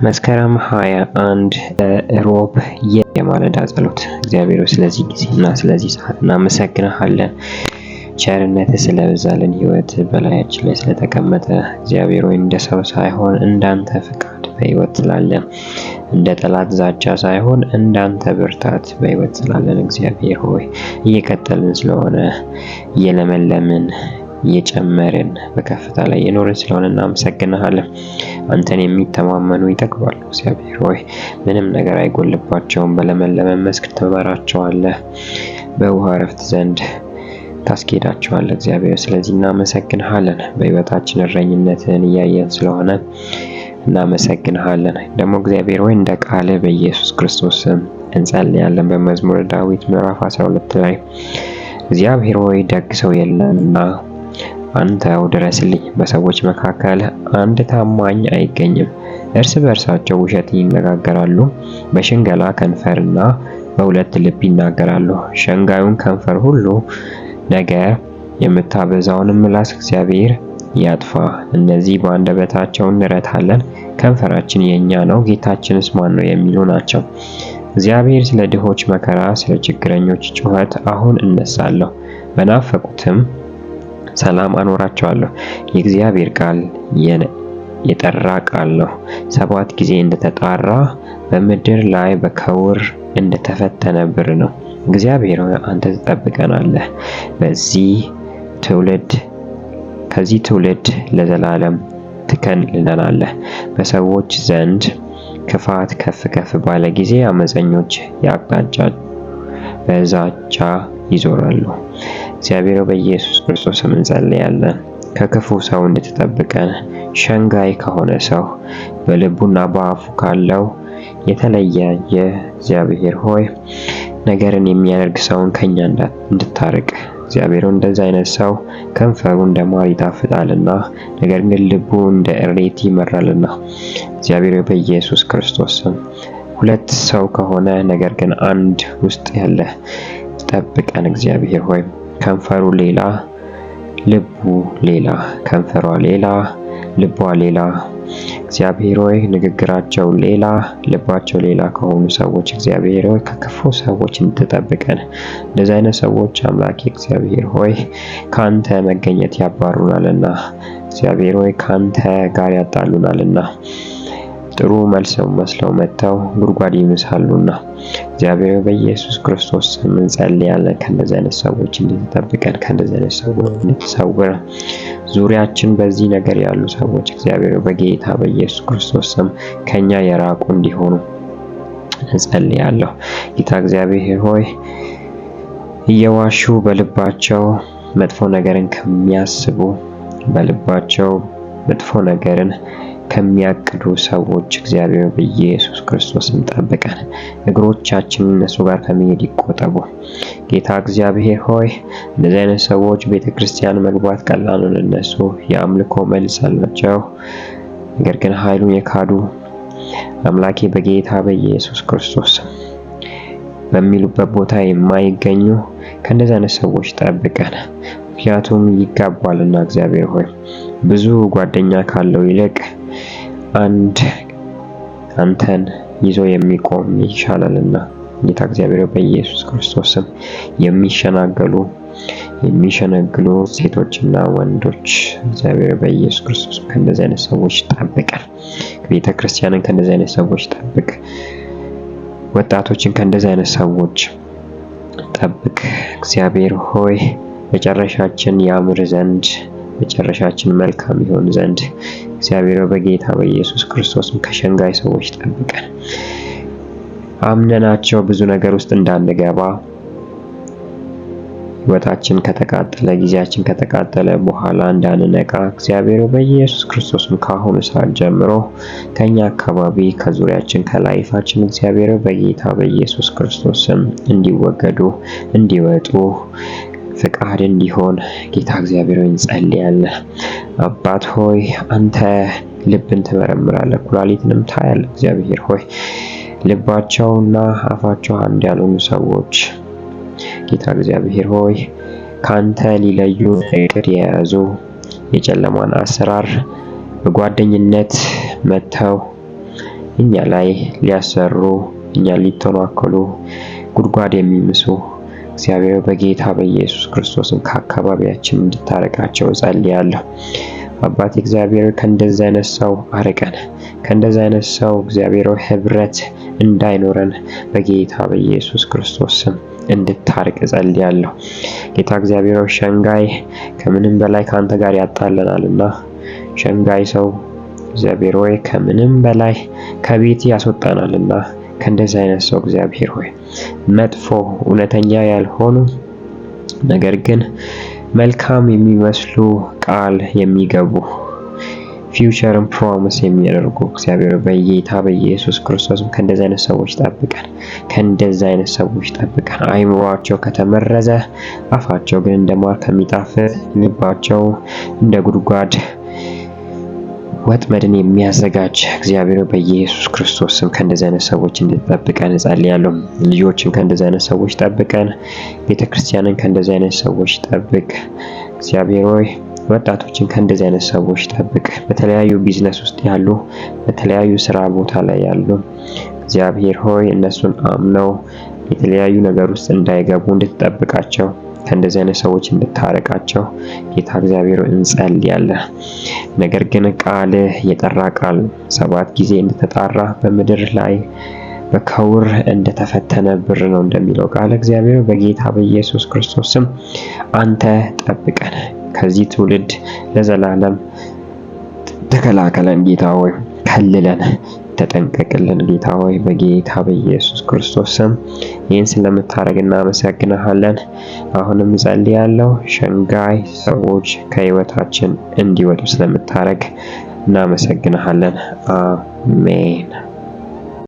መስከረም 21 ሮብ የማለዳ ጸሎት። እግዚአብሔር ስለዚህ ጊዜና ስለዚህ ሰዓት እናመሰግንሃለን። ቸርነት ስለበዛልን ሕይወት በላያችን ላይ ስለተቀመጠ እግዚአብሔር ሆይ እንደ ሰው ሳይሆን እንዳንተ ፍቃድ በሕይወት ስላለን፣ እንደ ጠላት ዛቻ ሳይሆን እንዳንተ ብርታት በሕይወት ስላለን እግዚአብሔር ሆይ እየቀጠልን ስለሆነ እየለመለምን እየጨመርን በከፍታ ላይ የኖርን ስለሆነ እናመሰግንሃለን። አንተን የሚተማመኑ ይጠግባሉ። እግዚአብሔር ሆይ ምንም ነገር አይጎልባቸውም። በለመለመ መስክ ትመራቸዋለህ፣ በውሃ እረፍት ዘንድ ታስኬዳቸዋለህ። እግዚአብሔር ስለዚህ እናመሰግንሃለን። በሕይወታችን እረኝነትን እያየን ስለሆነ እናመሰግንሃለን። ደግሞ እግዚአብሔር ሆይ እንደ ቃልህ በኢየሱስ ክርስቶስ ስም እንጸልያለን። በመዝሙረ ዳዊት ምዕራፍ 12 ላይ እግዚአብሔር ሆይ ደግ ሰው የለምና አንተው ድረስልኝ። በሰዎች መካከል አንድ ታማኝ አይገኝም። እርስ በእርሳቸው ውሸትን ይነጋገራሉ፣ በሽንገላ ከንፈርና በሁለት ልብ ይናገራሉ። ሸንጋዩን ከንፈር ሁሉ ነገር የምታበዛውን ምላስ እግዚአብሔር ያጥፋ። እነዚህ በአንደበታቸው እንረታለን፣ ከንፈራችን የኛ ነው፣ ጌታችንስ ማን ነው የሚሉ ናቸው። እግዚአብሔር ስለ ድሆች መከራ፣ ስለ ችግረኞች ጩኸት አሁን እነሳለሁ፣ በናፈቁትም ሰላም አኖራቸዋለሁ። የእግዚአብሔር ቃል የጠራ ቃል ነው፣ 7 ጊዜ እንደተጣራ በምድር ላይ በከውር እንደተፈተነ ብር ነው። እግዚአብሔር ሆይ አንተ ትጠብቀናለህ፣ ከዚህ ትውልድ ለዘላለም ትከልለናለህ። በሰዎች ዘንድ ክፋት ከፍ ከፍ ባለ ጊዜ አመፀኞች የአቅጣጫ በዛቻ ይዞራሉ። እግዚአብሔር በኢየሱስ ክርስቶስ ስም እንጸልያለን። ከክፉ ሰው እንድትጠብቀን፣ ሸንጋይ ከሆነ ሰው በልቡና በአፉ ካለው የተለየ እግዚአብሔር ሆይ ነገርን የሚያደርግ ሰውን ከኛ እንድታርቅ። እግዚአብሔር እንደዛ አይነት ሰው ከንፈሩ እንደ ማር ይጣፍጣልና ነገር ግን ልቡ እንደ እሬት ይመራልና እግዚአብሔር በኢየሱስ ክርስቶስ ስም ሁለት ሰው ከሆነ ነገር ግን አንድ ውስጥ ያለ ጠብቀን። እግዚአብሔር ሆይ ከንፈሩ ሌላ ልቡ ሌላ፣ ከንፈሯ ሌላ ልቧ ሌላ፣ እግዚአብሔር ሆይ ንግግራቸው ሌላ ልባቸው ሌላ ከሆኑ ሰዎች እግዚአብሔር ሆይ ከክፉ ሰዎች እንድትጠብቀን። እንደዚህ አይነት ሰዎች አምላኬ እግዚአብሔር ሆይ ካንተ መገኘት ያባሩናልና እግዚአብሔር ሆይ ካንተ ጋር ያጣሉናልና ጥሩ መስለው መጥተው ጉድጓድ ይምሳሉና እግዚአብሔር በኢየሱስ ክርስቶስ ስም እንጸልያለን። ከእንደዚህ አይነት ሰዎች እንድትጠብቀን፣ ከእንደዚህ አይነት ሰዎች እንድትሰውር፣ ዙሪያችን በዚህ ነገር ያሉ ሰዎች እግዚአብሔር በጌታ በኢየሱስ ክርስቶስ ስም ከኛ የራቁ እንዲሆኑ እንጸልያለሁ። ጌታ እግዚአብሔር ሆይ እየዋሹ በልባቸው መጥፎ ነገርን ከሚያስቡ፣ በልባቸው መጥፎ ነገርን ከሚያቅዱ ሰዎች እግዚአብሔር በኢየሱስ ክርስቶስም ጠብቀን። እግሮቻችን እነሱ ጋር ከመሄድ ይቆጠቡ። ጌታ እግዚአብሔር ሆይ እንደዚህ አይነት ሰዎች ቤተክርስቲያን መግባት ቀላል ነው። እነሱ የአምልኮ መልስ አላቸው፣ ነገር ግን ኃይሉን የካዱ አምላኬ በጌታ በኢየሱስ ክርስቶስ በሚሉበት ቦታ የማይገኙ ከእንደዚህ አይነት ሰዎች ጠብቀን። ምክንያቱም ይጋባልና እግዚአብሔር ሆይ ብዙ ጓደኛ ካለው ይልቅ አንድ አንተን ይዞ የሚቆም ይሻላልና ጌታ እግዚአብሔር በኢየሱስ ክርስቶስም የሚሸነግሉ ሴቶችና ወንዶች እግዚአብሔር በኢየሱስ ክርስቶስ ከእንደዚህ አይነት ሰዎች ጠብቀን። ቤተ ክርስቲያንን ከእንደዚህ አይነት ሰዎች ጠብቅ። ወጣቶችን ከእንደዚህ አይነት ሰዎች ጠብቅ። እግዚአብሔር ሆይ መጨረሻችን ያምር ዘንድ፣ መጨረሻችን መልካም ይሆን ዘንድ እግዚአብሔር በጌታ በኢየሱስ ክርስቶስም ከሸንጋይ ሰዎች ጠብቀን። አምነናቸው ብዙ ነገር ውስጥ እንዳንገባ፣ ሕይወታችን ከተቃጠለ፣ ጊዜያችን ከተቃጠለ በኋላ እንዳንነቃ እግዚአብሔር በኢየሱስ ክርስቶስም ከአሁኑ ሰዓት ጀምሮ ከኛ አካባቢ ከዙሪያችን ከላይፋችን እግዚአብሔር በጌታ በኢየሱስ ክርስቶስም እንዲወገዱ እንዲወጡ ፍቃድ እንዲሆን ጌታ እግዚአብሔር ሆይ እንጸልያለን። አባት ሆይ አንተ ልብን ትመረምራለህ፣ ኩላሊትንም ታያለህ። እግዚአብሔር ሆይ ልባቸውና አፋቸው አንድ ያልሆኑ ሰዎች ጌታ እግዚአብሔር ሆይ ካንተ ሊለዩ እቅድ የያዙ የጨለማን አሰራር በጓደኝነት መተው እኛ ላይ ሊያሰሩ እኛ ሊተናኮሉ ጉድጓድ የሚምሱ እግዚአብሔር በጌታ በኢየሱስ ክርስቶስም ከአካባቢያችን እንድታርቃቸው ጸልያለሁ። አባት እግዚአብሔር ከእንደዚህ አይነት ሰው አርቀን፣ ከእንደዚህ አይነት ሰው እግዚአብሔር ህብረት እንዳይኖረን በጌታ በኢየሱስ ክርስቶስ ስም እንድታርቅ ጸልያለሁ። ጌታ እግዚአብሔር ሸንጋይ ከምንም በላይ ካንተ ጋር ያጣለናልና ሸንጋይ ሰው እግዚአብሔር ሆይ ከምንም በላይ ከቤት ያስወጣናልና ከእንደዚህ አይነት ሰው እግዚአብሔር ሆይ መጥፎ እውነተኛ ያልሆኑ ነገር ግን መልካም የሚመስሉ ቃል የሚገቡ ፊውቸርን ፕሮሚስ የሚያደርጉ እግዚአብሔር በጌታ በኢየሱስ ክርስቶስም ከእንደዚህ አይነት ሰዎች ጠብቀን፣ ከእንደዚህ አይነት ሰዎች ጠብቀን። አይምሯቸው ከተመረዘ አፋቸው ግን እንደማር ከሚጣፍጥ ልባቸው እንደ ጉድጓድ ወጥመድን የሚያዘጋጅ እግዚአብሔር በኢየሱስ ክርስቶስ ስም ከእንደዚህ አይነት ሰዎች እንድትጠብቀን እጸልያለሁ። ልጆችን ከእንደዚህ አይነት ሰዎች ጠብቀን፣ ቤተክርስቲያንን ከእንደዚህ አይነት ሰዎች ጠብቅ። እግዚአብሔር ሆይ ወጣቶችን ከእንደዚህ አይነት ሰዎች ጠብቅ። በተለያዩ ቢዝነስ ውስጥ ያሉ፣ በተለያዩ ስራ ቦታ ላይ ያሉ እግዚአብሔር ሆይ እነሱን አምነው የተለያዩ ነገር ውስጥ እንዳይገቡ እንድትጠብቃቸው፣ ከእንደዚህ አይነት ሰዎች እንድታረቃቸው ጌታ እግዚአብሔር እንጸልያለን። ነገር ግን ቃል የጠራ ቃል 7 ጊዜ እንደተጣራ በምድር ላይ በከውር እንደተፈተነ ብር ነው እንደሚለው ቃል እግዚአብሔር በጌታ በኢየሱስ ክርስቶስ ስም አንተ ጠብቀን፣ ከዚህ ትውልድ ለዘላለም ተከላከለን ጌታ ሆይ፣ ከልለን ተጠንቀቅልን ጌታ ሆይ በጌታ በኢየሱስ ክርስቶስ ስም ይህን ስለምታደርግ እናመሰግናለን። አሁንም ጸልያለሁ ሸንጋይ ሰዎች ከህይወታችን እንዲወጡ ስለምታደርግ እናመሰግናለን። አሜን።